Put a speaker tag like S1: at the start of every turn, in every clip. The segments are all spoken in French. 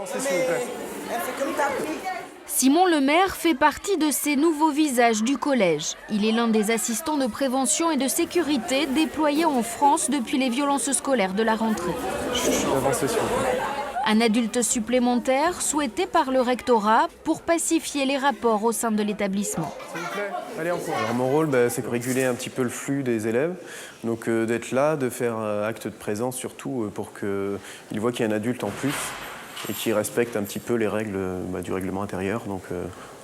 S1: s'il vous plaît.
S2: Simon Lemaire fait partie de ces nouveaux visages du collège. Il est l'un des assistants de prévention et de sécurité déployés en France depuis les violences scolaires de la rentrée.
S1: Avancez, s'il vous plaît.
S2: Un adulte supplémentaire souhaité par le rectorat pour pacifier les rapports au sein de l'établissement.
S1: S'il vous plaît, allez en cours. Alors mon rôle, c'est de réguler un petit peu le flux des élèves. Donc d'être là, de faire acte de présence surtout pour qu'ils voient qu'il y a un adulte en plus et qui respecte un petit peu les règles du règlement intérieur. Donc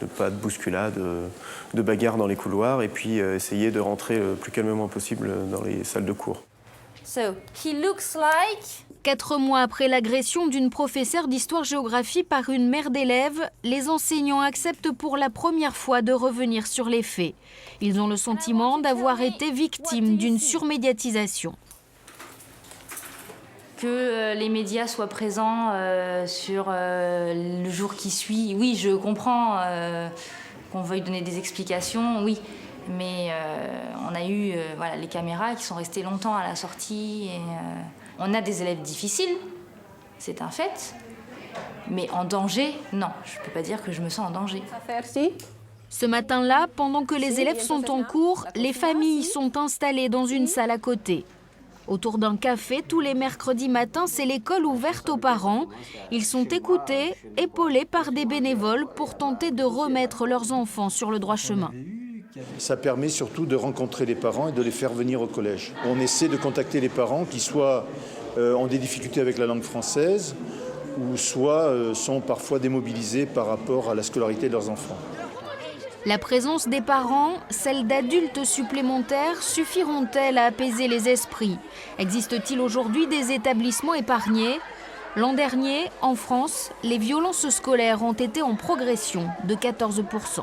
S1: de pas de bousculade, de bagarre dans les couloirs et puis essayer de rentrer le plus calmement possible dans les salles de cours.
S3: So, he looks like...
S2: 4 mois après l'agression d'une professeure d'histoire-géographie par une mère d'élèves, les enseignants acceptent pour la première fois de revenir sur les faits. Ils ont le sentiment d'avoir été victimes d'une surmédiatisation.
S3: Que les médias soient présents sur le jour qui suit, oui, je comprends qu'on veuille donner des explications, oui. Mais on a eu les caméras qui sont restées longtemps à la sortie. Et, on a des élèves difficiles, c'est un fait. Mais en danger, non. Je ne peux pas dire que je me sens en danger.
S2: Ce matin-là, pendant que les élèves sont en cours, les familles sont installées dans une salle à côté. Autour d'un café, tous les mercredis matins, c'est l'école ouverte aux parents. Ils sont écoutés, épaulés par des bénévoles pour tenter de remettre leurs enfants sur le droit chemin.
S4: Ça permet surtout de rencontrer les parents et de les faire venir au collège. On essaie de contacter les parents qui soit ont des difficultés avec la langue française ou soit sont parfois démobilisés par rapport à la scolarité de leurs enfants.
S2: La présence des parents, celle d'adultes supplémentaires, suffiront-elles à apaiser les esprits? Existe-t-il aujourd'hui des établissements épargnés? L'an dernier, en France, les violences scolaires ont été en progression de 14%.